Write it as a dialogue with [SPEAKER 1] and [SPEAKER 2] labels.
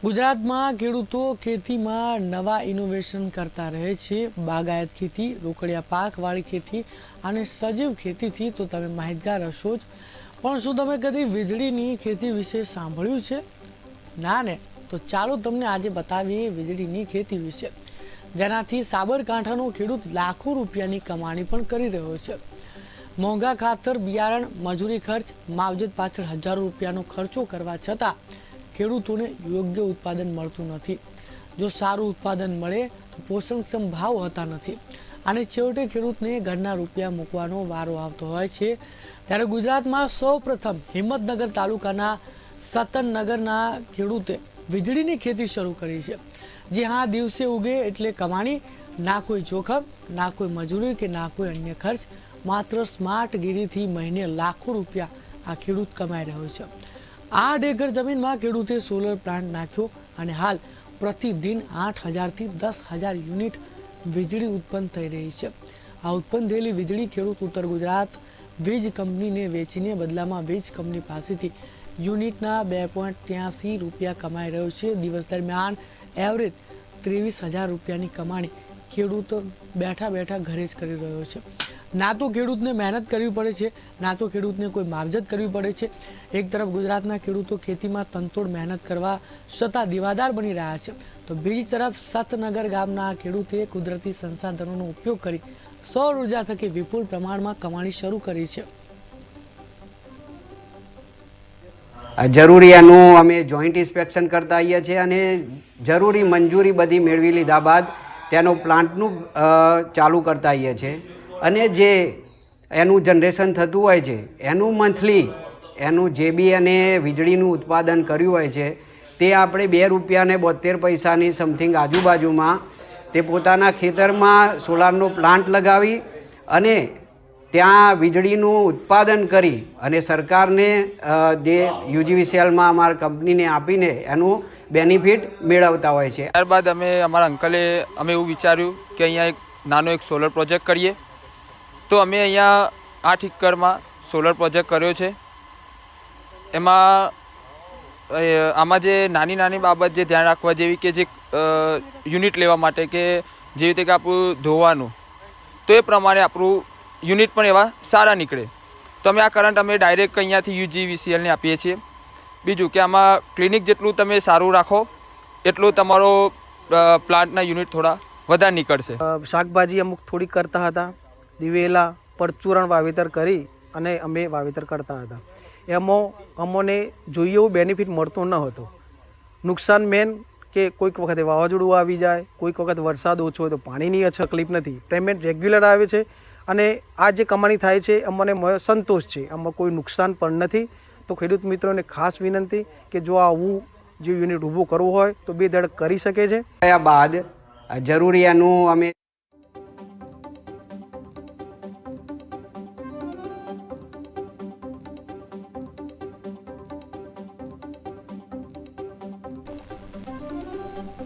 [SPEAKER 1] ગુજરાતમાં ખેડૂતો ખેતીમાં નવા ઇનોવેશન કરતા રહે છે। બાગાયત ખેતી, રોકડિયા પાકવાળી ખેતી અને સજીવ ખેતીથી તો તમે માહિતગાર હશો જ, પણ શું તમે કદી વીજળીની ખેતી વિશે સાંભળ્યું છે? ના ને? તો ચાલો તમને આજે બતાવીએ વીજળીની ખેતી વિશે, જેનાથી સાબરકાંઠાનો ખેડૂત લાખો રૂપિયાની કમાણી પણ કરી રહ્યો છે। મોંઘા ખાતર, બિયારણ, મજૂરી ખર્ચ, માવજત પાછળ હજારો રૂપિયાનો ખર્ચો કરવા છતાં ખેડૂતોને યોગ્ય ઉત્પાદન મળતું નથી। જો સારું ઉત્પાદન મળે તો પોષણક્ષમ ભાવ હોતા નથી અને છેવટે ખેડૂતને ઘરના રૂપિયા મૂકવાનો વારો આવતો હોય છે। ત્યારે ગુજરાતમાં સૌપ્રથમ હિંમતનગર તાલુકાના સતનનગરના ખેડૂતે વીજળીની ખેતી શરૂ કરી છે। જે હા, દિવસે ઉગે એટલે કમાણી, ના કોઈ જોખમ, ના કોઈ મજૂરી કે ના કોઈ અન્ય ખર્ચ, માત્ર સ્માર્ટગીરીથી મહિને લાખો રૂપિયા આ ખેડૂત કમાઈ રહ્યો છે। 8 એકર જમીનમાં ખેડૂતે સોલર પ્લાન્ટ નાખ્યો અને હાલ પ્રતિદિન 8,000 થી 10,000 યુનિટ વીજળી ઉત્પન્ન થઈ રહી છે। આ ઉત્પન્ન થયેલી વીજળી ખેડૂત ઉત્તર ગુજરાત વીજ કંપનીને વેચીને બદલામાં વીજ કંપની પાસેથી યુનિટના 2.83 રૂપિયા કમાઈ રહ્યો છે। દિવસ દરમિયાન એવરેજ 23,000 રૂપિયાની કમાણી ખેડૂત બેઠા બેઠા ઘરે જ કરી રહ્યો છે। ના તો ખેડૂતને મહેનત કરવી પડે છે, ના તો ખેડૂતને કોઈ માવજત કરવી પડે છે। એક તરફ ગુજરાતના ખેડૂતો ખેતીમાં તનતોડ મહેનત કરવા છતાં દીવાદાર બની રહ્યા છે, તો બીજી તરફ સતનગર ગામના ખેડૂતે કુદરતી સંસાધનોનો ઉપયોગ કરી સૌર ઉર્જા થકી વિપુલ પ્રમાણમાં કમાણી શરૂ કરી છે।
[SPEAKER 2] જરૂરિયાનું અમે જોઈન્ટ ઇન્સ્પેક્શન કરતા આવીએ છીએ અને જરૂરી મંજૂરી બધી મેળવી લીધા બાદ તેનો પ્લાન્ટનું ચાલુ કરતા આવીએ છીએ અને જે એનું જનરેશન થતું હોય છે એનું મંથલી એનું જે બી અને વીજળીનું ઉત્પાદન કર્યું હોય છે તે આપણે 2 રૂપિયા ને 72 પૈસાની સમથિંગ આજુબાજુમાં તે પોતાના ખેતરમાં સોલારનો પ્લાન્ટ લગાવી અને ત્યાં વીજળીનું ઉત્પાદન કરી અને સરકારને જે યુજીવીસીએલમાં અમારા કંપનીને આપીને એનું બેનિફિટ મેળવતા હોય છે।
[SPEAKER 3] ત્યારબાદ અમારા અંકલે એવું વિચાર્યું કે અહીંયા એક નાનો સોલર પ્રોજેક્ટ કરીએ, તો અમે અહીંયા 8 એકરમાં સોલર પ્રોજેક્ટ કર્યો છે। આમાં જે નાની નાની બાબત જે ધ્યાન રાખવા જેવી કે જે યુનિટ લેવા માટે કે જેવી રીતે કે આપણું ધોવાનું, તો એ પ્રમાણે આપણું યુનિટ પણ એવા સારા નીકળે, તો અમે આ કરંટ ડાયરેક્ટ અહીંયાથી યુજીવીસીએલને આપીએ છીએ। બીજું કે આમાં ક્લિનિક જેટલું તમે સારું રાખો એટલું તમારો પ્લાન્ટના યુનિટ થોડા વધારે નીકળશે।
[SPEAKER 4] શાકભાજી અમુક થોડી કરતા હતા, દિવેલા પરચુરણ વાવેતર કરી અને અમે વાવેતર કરતા હતા। એમાં અમને જોઈએ એવું બેનિફિટ મળતો ન હતો। નુકસાન મેન કે કોઈક વખતે વાવાઝોડું આવી જાય, કોઈક વખત વરસાદ ઓછો હોય તો પાણીની તકલીફ નથી, પેમેન્ટ રેગ્યુલર આવે છે અને આ જે કમાણી થાય છે અમને સંતોષ છે, આમાં કોઈ નુકસાન પણ નથી। તો ખેડૂત મિત્રોને ખાસ વિનંતી કે જો આવું જે યુનિટ ઊભું કરવું હોય તો 2 ધડ કરી શકે છે।
[SPEAKER 2] બાદ જરૂરિયાનું અમે